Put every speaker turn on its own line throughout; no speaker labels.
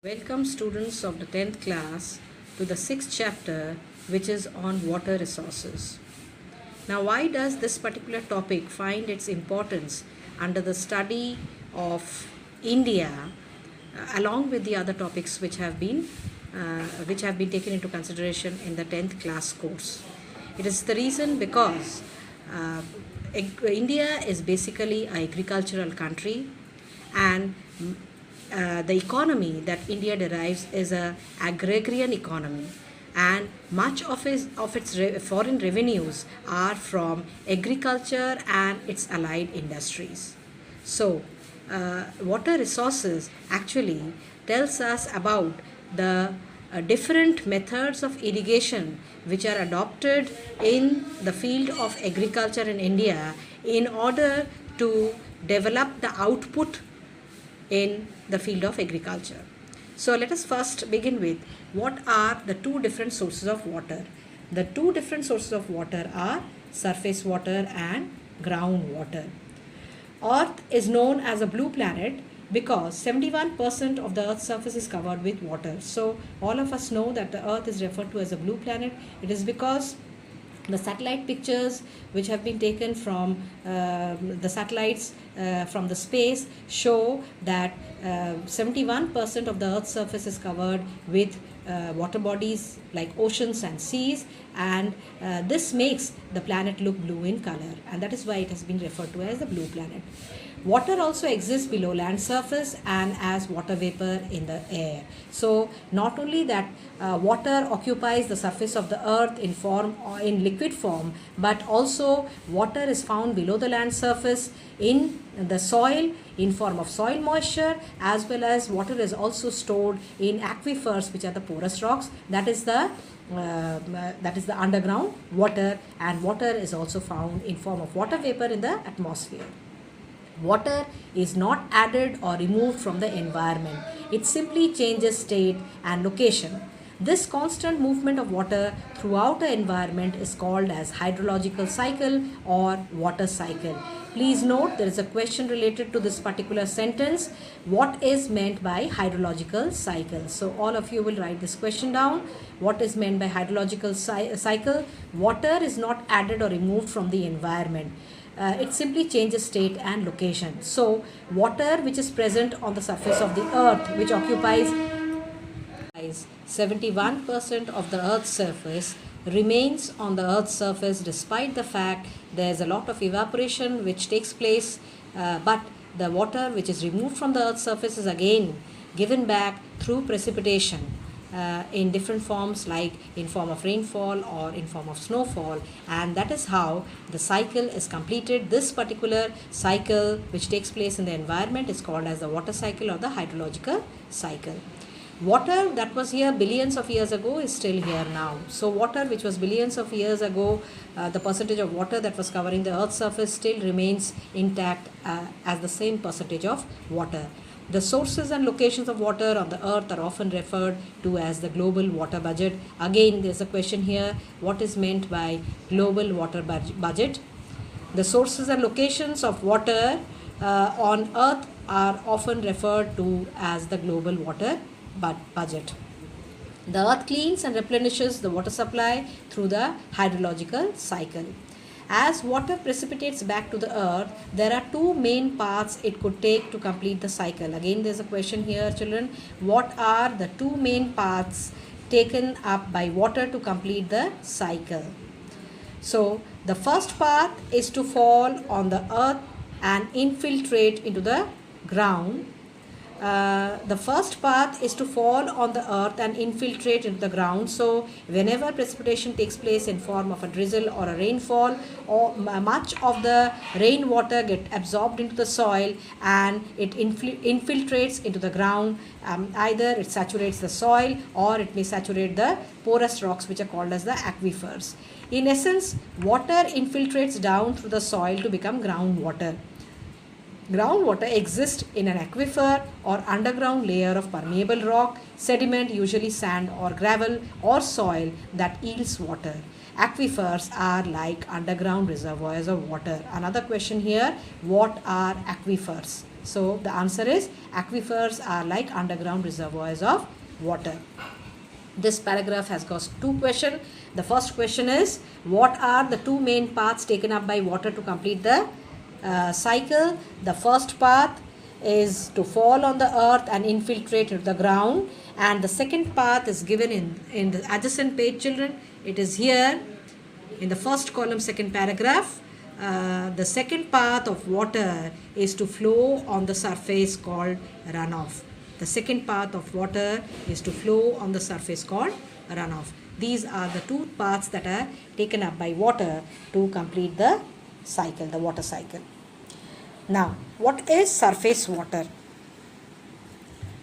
Welcome students of the 10th class to the 6th chapter, which is on water resources. Now, why does this particular topic find its importance under the study of India along with the other topics which have been taken into consideration in the 10th class course? It is the reason because uh, India is basically an agricultural country, and the economy that India derives is a agrarian economy, and much of its foreign revenues are from agriculture and its allied industries. So, water resources actually tells us about the different methods of irrigation which are adopted in the field of agriculture in India in order to develop the output in the field of agriculture. So let us first begin with what are the two different sources of water. The two different sources of water are surface water and groundwater. Earth is known as a blue planet because 71% of the Earth's surface is covered with water. So all of us know that the Earth is referred to as a blue planet. It is because the satellite pictures which have been taken from the satellites from the space show that 71% of the Earth's surface is covered with water bodies like oceans and seas, and this makes the planet look blue in color, and that is why it has been referred to as the blue planet. Water also exists below land surface and as water vapor in the air. So not only that water occupies the surface of the earth in form or in liquid form, but also water is found below the land surface in the soil in form of soil moisture, as well as water is also stored in aquifers, which are the porous rocks. That is the underground water, and water is also found in form of water vapor in the atmosphere. Water is not added or removed from the environment. It simply changes state and location. This constant movement of water throughout the environment is called as hydrological cycle or water cycle. Please note there is a question related to this particular sentence. What is meant by hydrological cycle? So all of you will write this question down. What is meant by hydrological cycle? Water is not added or removed from the environment. It simply changes state and location. So water which is present on the surface of the earth, which occupies 71% of the earth's surface, remains on the earth's surface despite the fact there is a lot of evaporation which takes place, but the water which is removed from the earth's surface is again given back through precipitation in different forms, like in form of rainfall or in form of snowfall, and that is how the cycle is completed. This particular cycle which takes place in the environment is called as the water cycle or the hydrological cycle. Water that was here billions of years ago is still here now. So water which was billions of years ago, the percentage of water that was covering the earth's surface still remains intact as the same percentage of water. The sources and locations of water on the earth are often referred to as the global water budget. Again, there's a question here, what is meant by global water budget? The sources and locations of water on earth are often referred to as the global water budget. The earth cleans and replenishes the water supply through the hydrological cycle. As water precipitates back to the earth, there are two main paths it could take to complete the cycle. Again, there's a question here, children. What are the two main paths taken up by water to complete the cycle? So, the first path is to fall on the earth and infiltrate into the ground. The first path is to fall on the earth and infiltrate into the ground. So whenever precipitation takes place in form of a drizzle or a rainfall, or much of the rainwater get absorbed into the soil and it infiltrates into the ground. Either it saturates the soil or it may saturate the porous rocks, which are called as the aquifers. In essence, water infiltrates down through the soil to become groundwater. Groundwater exists in an aquifer or underground layer of permeable rock, sediment, usually sand or gravel, or soil that yields water. Aquifers are like underground reservoirs of water. Another question here, what are aquifers? So the answer is aquifers are like underground reservoirs of water. This paragraph has got two questions. The first question is, what are the two main paths taken up by water to complete the cycle? The first path is to fall on the earth and infiltrate into the ground, and the second path is given in the adjacent page, children. It is here in the first column, second paragraph. The second path of water is to flow on the surface called runoff. The second path of water is to flow on the surface called runoff. These are the two paths that are taken up by water to complete the cycle, the water cycle. Now, what is surface water?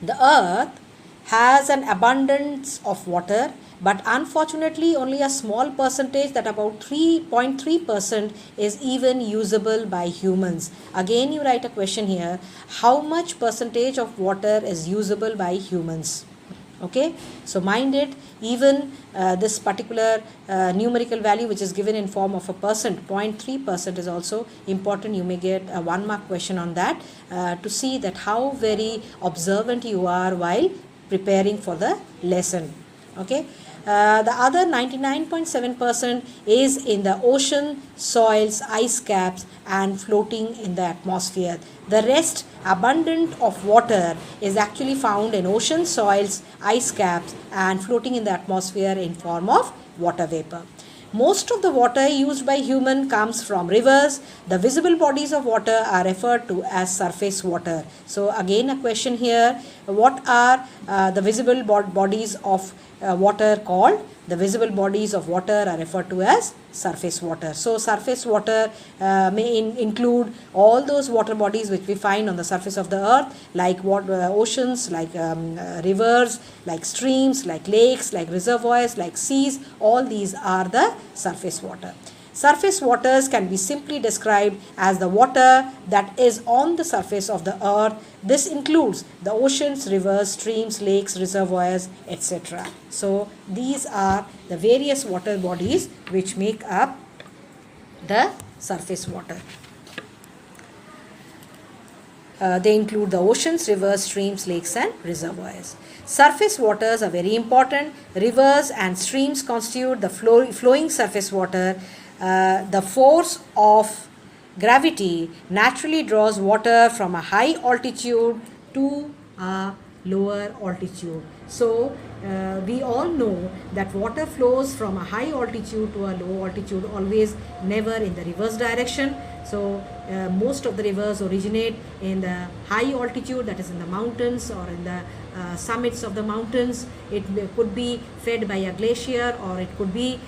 The earth has an abundance of water, but unfortunately only a small percentage, that about 3.3%, is even usable by humans. Again, you write a question here, how much percentage of water is usable by humans? Okay, so mind it, even this particular numerical value which is given in form of a percent, 0.3%, is also important. You may get a 1 mark question on that to see that how very observant you are while preparing for the lesson. Okay, the other 99.7% is in the ocean, soils, ice caps, and floating in the atmosphere. The rest, abundant of water, is actually found in ocean, soils, ice caps, and floating in the atmosphere in form of water vapor. Most of the water used by human comes from rivers. The visible bodies of water are referred to as surface water. So again a question here, what are the visible bodies of water called? The visible bodies of water are referred to as surface water. So surface water may include all those water bodies which we find on the surface of the earth, like oceans, like rivers, like streams, like lakes, like reservoirs, like seas. All these are the surface water. Surface waters can be simply described as the water that is on the surface of the earth. This includes the oceans, rivers, streams, lakes, reservoirs, etc. So these are the various water bodies which make up the surface water. They include the oceans, rivers, streams, lakes, and reservoirs. Surface waters are very important. Rivers and streams constitute the flowing surface water. The force of gravity naturally draws water from a high altitude to a lower altitude. So we all know that water flows from a high altitude to a low altitude, always never in the reverse direction. So most of the rivers originate in the high altitude, that is in the mountains or in the summits of the mountains. It could be fed by a glacier, or it could be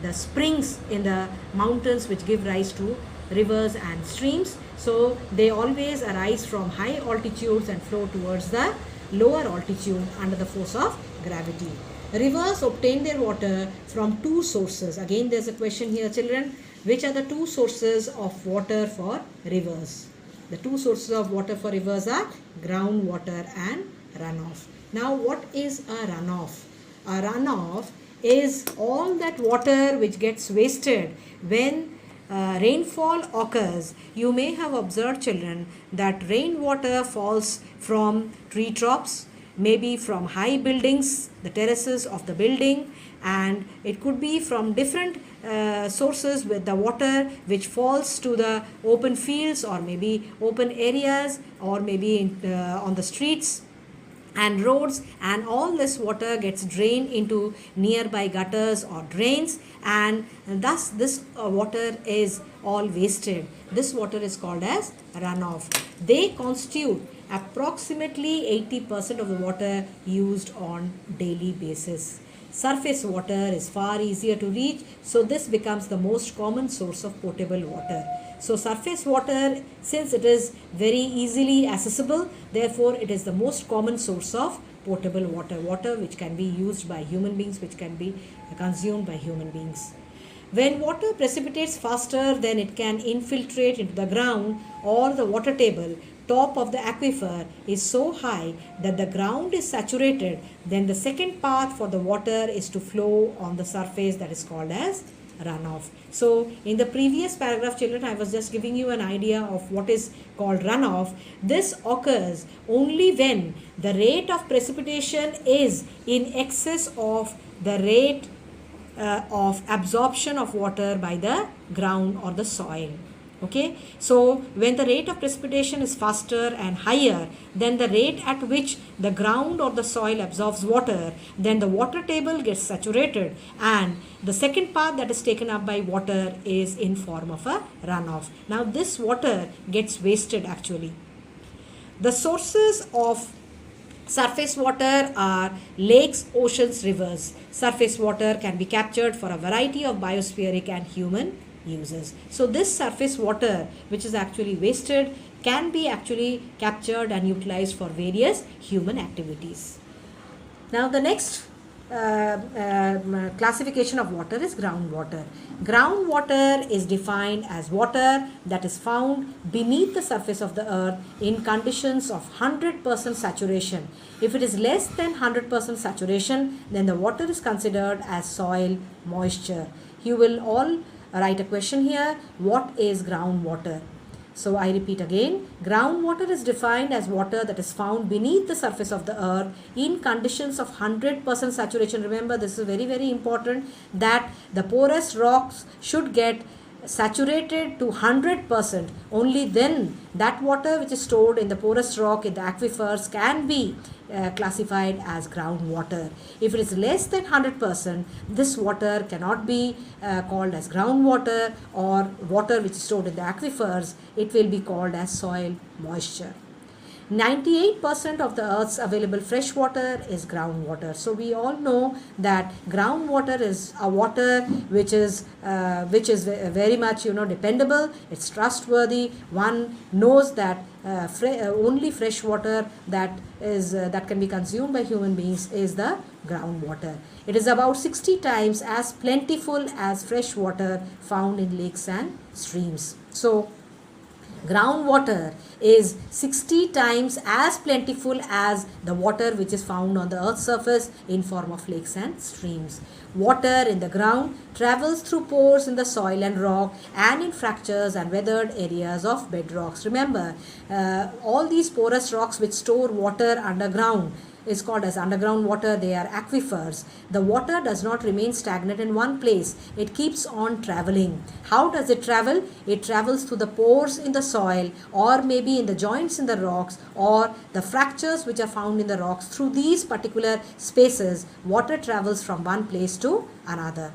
the springs in the mountains which give rise to rivers and streams. So they always arise from high altitudes and flow towards the lower altitude under the force of gravity. Rivers obtain their water from two sources. Again, there's a question here, children. Which are the two sources of water for rivers? The two sources of water for rivers are groundwater and runoff. Now, what is a runoff? A runoff is all that water which gets wasted when rainfall occurs. You may have observed, children, that rainwater falls from tree tops, maybe from high buildings, the terraces of the building, and it could be from different sources with the water which falls to the open fields, or maybe open areas, or maybe on the streets and roads, and all this water gets drained into nearby gutters or drains, and thus this water is all wasted. This water is called as runoff. They constitute approximately 80% of the water used on daily basis. Surface water is far easier to reach, so this becomes the most common source of potable water. So surface water, since it is very easily accessible, therefore it is the most common source of potable water, water which can be used by human beings, which can be consumed by human beings. When water precipitates faster than it can infiltrate into the ground or the water table, top of the aquifer is so high that the ground is saturated, then the second path for the water is to flow on the surface, that is called as runoff. So in the previous paragraph, children, I was just giving you an idea of what is called runoff. This occurs only when the rate of precipitation is in excess of the rate of absorption of water by the ground or the soil. Okay, so when the rate of precipitation is faster and higher than the rate at which the ground or the soil absorbs water, then the water table gets saturated, and the second part that is taken up by water is in form of a runoff. Now this water gets wasted actually. The sources of surface water are lakes, oceans, rivers. Surface water can be captured for a variety of biospheric and human uses. So this surface water, which is actually wasted, can be actually captured and utilized for various human activities. Now the next classification of water is groundwater. Groundwater is defined as water that is found beneath the surface of the earth in conditions of 100% saturation. If it is less than 100% saturation, then the water is considered as soil moisture. You will all write a question here. What is groundwater? So I repeat again, groundwater is defined as water that is found beneath the surface of the earth in conditions of 100% saturation. Remember, this is very, very important that the porous rocks should get saturated to 100%. Only then that water which is stored in the porous rock in the aquifers can be classified as groundwater. If it is less than 100%, this water cannot be called as groundwater or water which is stored in the aquifers. It will be called as soil moisture. 98% of the earth's available fresh water is groundwater. So we all know that groundwater is a water which is very much dependable. It's trustworthy. One knows that only fresh water that can be consumed by human beings is the groundwater. It is about 60 times as plentiful as fresh water found in lakes and streams. So groundwater is 60 times as plentiful as the water which is found on the earth's surface in form of lakes and streams. Water in the ground travels through pores in the soil and rock and in fractures and weathered areas of bedrocks. Remember, all these porous rocks which store water underground is called as underground water. They are aquifers. The water does not remain stagnant in one place. It keeps on traveling. How does it travel? It travels through the pores in the soil, or maybe in the joints in the rocks, or the fractures which are found in the rocks. Through these particular spaces, water travels from one place to another.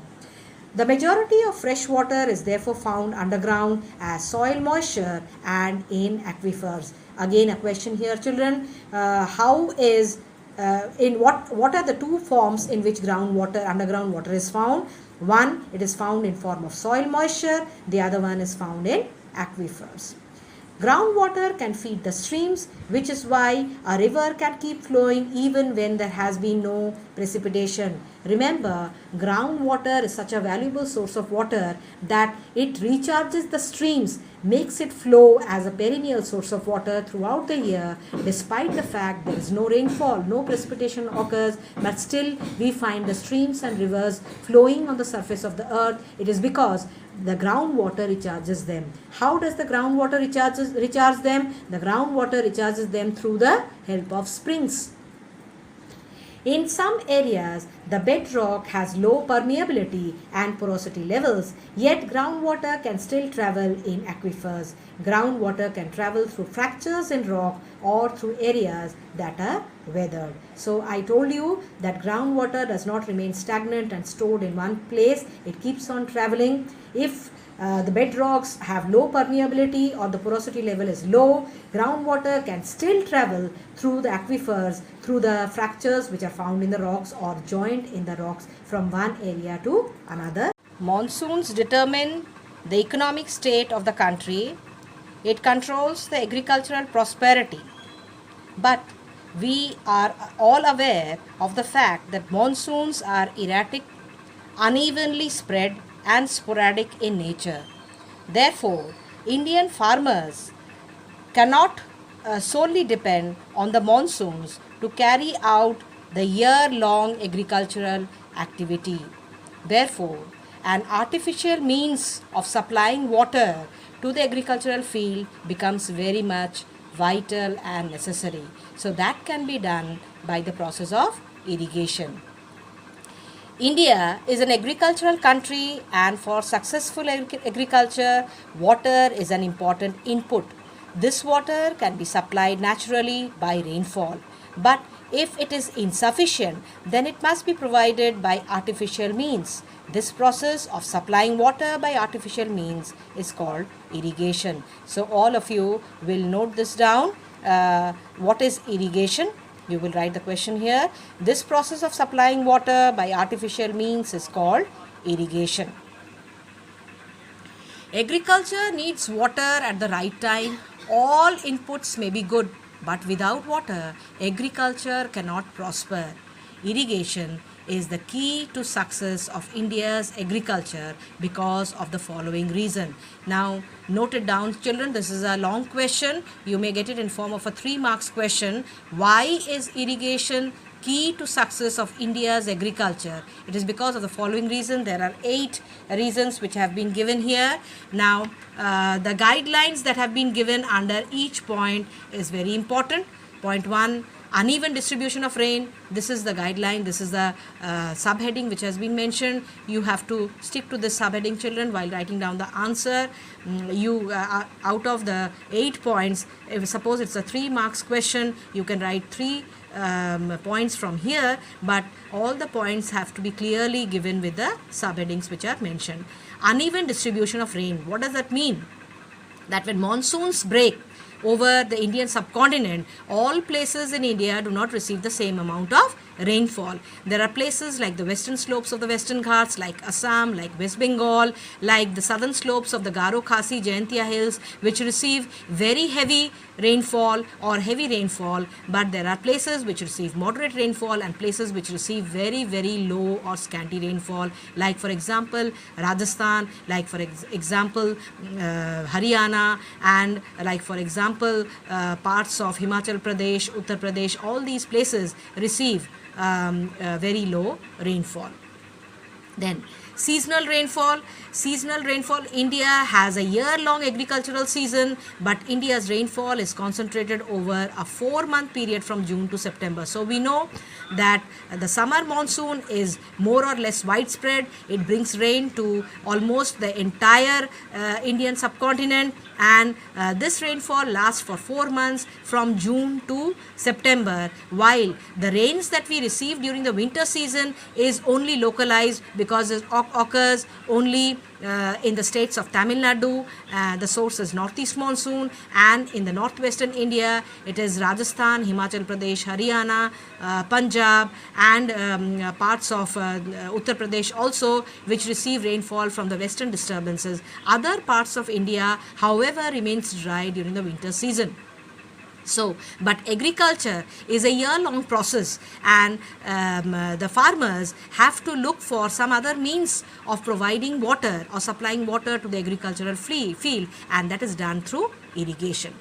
The majority of fresh water is therefore found underground as soil moisture and in aquifers. Again, a question here, children. What are the two forms in which underground water is found? One, it is found in form of soil moisture. The other one is found in aquifers. Groundwater can feed the streams, which is why a river can keep flowing even when there has been no precipitation. Remember, groundwater is such a valuable source of water that it recharges the streams, makes it flow as a perennial source of water throughout the year, despite the fact there is no rainfall, no precipitation occurs, but still we find the streams and rivers flowing on the surface of the earth. It is because the groundwater recharges them. How does the groundwater recharge them? The groundwater recharges them through the help of springs. In some areas, the bedrock has low permeability and porosity levels, yet groundwater can still travel in aquifers. Groundwater can travel through fractures in rock or through areas that are weathered. So I told you that groundwater does not remain stagnant and stored in one place. It keeps on traveling. If the bedrocks have low permeability or the porosity level is low, groundwater can still travel through the aquifers, through the fractures which are found in the rocks or joined in the rocks from one area to another. Monsoons determine the economic state of the country. It controls the agricultural prosperity. But we are all aware of the fact that monsoons are erratic, unevenly spread, and sporadic in nature. Therefore, Indian farmers cannot solely depend on the monsoons to carry out the year-long agricultural activity. Therefore, an artificial means of supplying water to the agricultural field becomes very much vital and necessary. So that can be done by the process of irrigation. India is an agricultural country, and for successful agriculture, water is an important input. This water can be supplied naturally by rainfall, but if it is insufficient, then it must be provided by artificial means. This process of supplying water by artificial means is called irrigation. So all of you will note this down. What is irrigation? You will write the question here. This process of supplying water by artificial means is called irrigation. Agriculture needs water at the right time. All inputs may be good, but without water, agriculture cannot prosper. Irrigation is the key to success of India's agriculture because of the following reason. Now, note it down, children. This is a long question. You may get it in form of a 3 marks question. Why is irrigation key to success of India's agriculture? It is because of the following reason. There are 8 reasons which have been given here. Now, the guidelines that have been given under each point is very important. Point 1, uneven distribution of rain. This is the guideline. This is the subheading which has been mentioned. You have to stick to this subheading, children, while writing down the answer. Out of the 8 points, if suppose it's a 3 marks question, you can write 3 points from here, but all the points have to be clearly given with the subheadings which are mentioned. Uneven distribution of rain. What does that mean? That when monsoons break over the Indian subcontinent, all places in India do not receive the same amount of rainfall. There are places like the western slopes of the Western Ghats, like Assam, like West Bengal, like the southern slopes of the Garo, Khasi, Jaintia hills, which receive very heavy rainfall or heavy rainfall, but there are places which receive moderate rainfall and places which receive very, very low or scanty rainfall, like for example Rajasthan, like for example Haryana, and like for example parts of Himachal Pradesh, Uttar Pradesh. All these places receive very low rainfall. Then seasonal rainfall. Seasonal rainfall. India has a year-long agricultural season, but India's rainfall is concentrated over a 4-month period from June to September. So we know that the summer monsoon is more or less widespread. It brings rain to almost the entire Indian subcontinent, and this rainfall lasts for 4 months from June to September, while the rains that we receive during the winter season is only localized because it occurs only in the states of Tamil Nadu. The source is northeast monsoon, and in the northwestern India it is Rajasthan, Himachal Pradesh, Haryana, Punjab, and parts of Uttar Pradesh also, which receive rainfall from the western disturbances. Other parts of India, however, remains dry during the winter season. So, but agriculture is a year-long process, and the farmers have to look for some other means of providing water or supplying water to the agricultural field, and that is done through irrigation.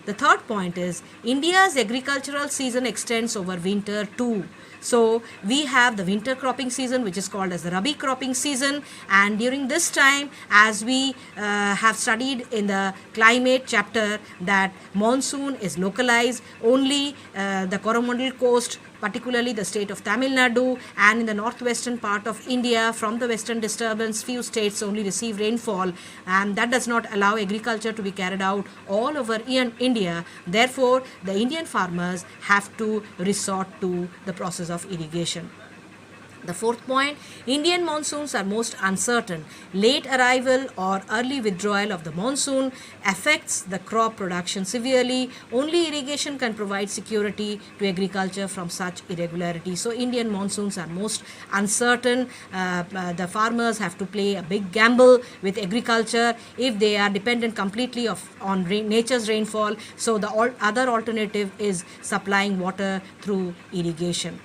The third point is India's agricultural season extends over winter too. So we have the winter cropping season, which is called as the Rabi cropping season, and during this time, as we have studied in the climate chapter, that monsoon is localized. Only the Coromandel coast, particularly the state of Tamil Nadu, and in the northwestern part of India, from the western disturbance, few states only receive rainfall, and that does not allow agriculture to be carried out all over India. Therefore, the Indian farmers have to resort to the process of irrigation. The fourth point, Indian monsoons are most uncertain. Late arrival or early withdrawal of the monsoon affects the crop production severely. Only irrigation can provide security to agriculture from such irregularity. So Indian monsoons are most uncertain. The farmers have to play a big gamble with agriculture if they are dependent completely on nature's rainfall. So the other alternative is supplying water through irrigation.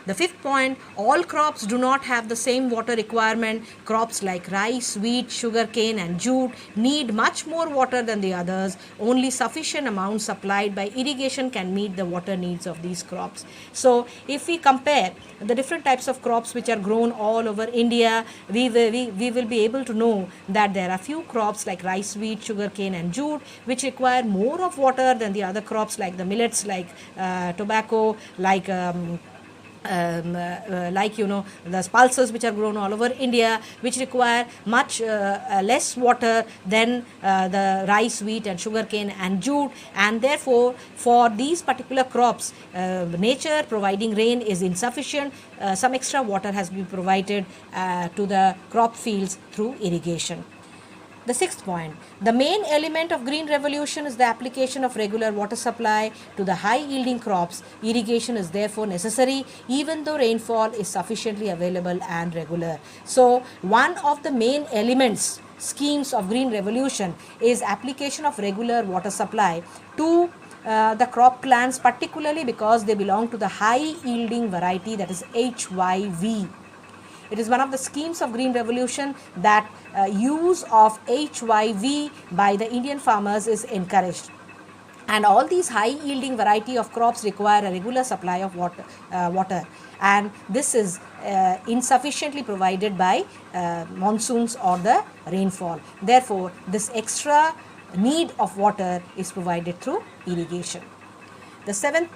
The fifth point, all crops do not have the same water requirement. Crops like rice, wheat, sugarcane and jute need much more water than the others. Only sufficient amounts supplied by irrigation can meet the water needs of these crops. So if we compare the different types of crops which are grown all over India, we will be able to know that there are few crops like rice, wheat, sugarcane and jute which require more of water than the other crops like the millets, like tobacco, like the pulses which are grown all over India, which require much less water than the rice, wheat and sugarcane and jute, and therefore for these particular crops nature providing rain is insufficient. Some extra water has been provided to the crop fields through irrigation. The sixth point, the main element of green revolution is the application of regular water supply to the high yielding crops. Irrigation is therefore necessary even though rainfall is sufficiently available and regular. So one of the main elements, schemes of green revolution is application of regular water supply to the crop plants, particularly because they belong to the high yielding variety, that is HYV. It is one of the schemes of green revolution that use of HYV by the Indian farmers is encouraged. And all these high yielding variety of crops require a regular supply of water, and this is insufficiently provided by monsoons or the rainfall. Therefore, this extra need of water is provided through irrigation. The seventh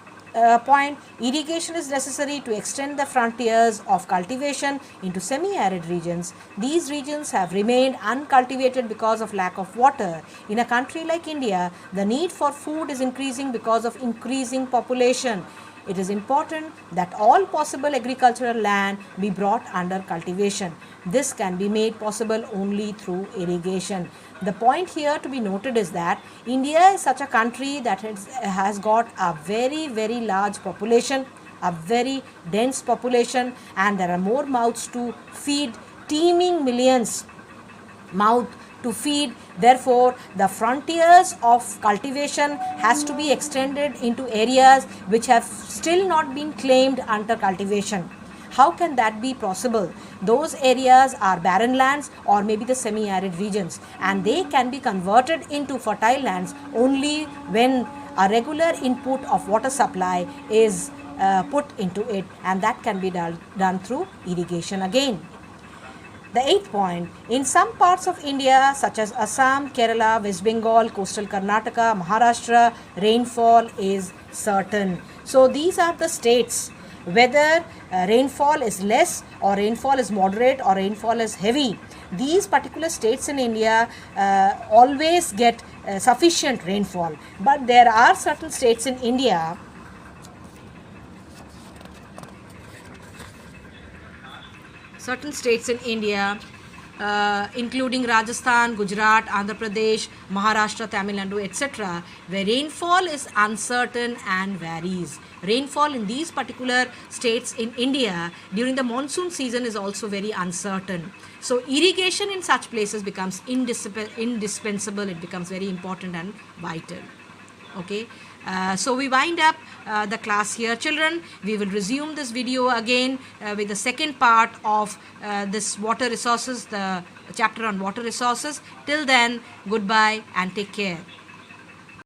point, irrigation is necessary to extend the frontiers of cultivation into semi-arid regions. These regions have remained uncultivated because of lack of water. In a country like India, the need for food is increasing because of increasing population. It is important that all possible agricultural land be brought under cultivation. This can be made possible only through irrigation. The point here to be noted is that India is such a country that has got a very, very large population, a very dense population, and there are more mouths to feed, teeming millions mouth to feed. Therefore, the frontiers of cultivation has to be extended into areas which have still not been claimed under cultivation. How can that be possible? Those areas are barren lands or maybe the semi-arid regions, and they can be converted into fertile lands only when a regular input of water supply is put into it, and that can be done through irrigation again. The eighth point, in some parts of India such as Assam, Kerala, West Bengal, coastal Karnataka, Maharashtra, rainfall is certain. So these are the states whether rainfall is less or rainfall is moderate or rainfall is heavy. These particular states in India always get sufficient rainfall, but there are certain states in India including Rajasthan, Gujarat, Andhra Pradesh, Maharashtra, Tamil Nadu, etc., where rainfall is uncertain and varies. Rainfall in these particular states in India during the monsoon season is also very uncertain. So irrigation in such places becomes indispensable. It becomes very important and vital. Okay. So we wind up the class here, children. We will resume this video again with the second part of this water resources, the chapter on water resources. Till then, goodbye and take care.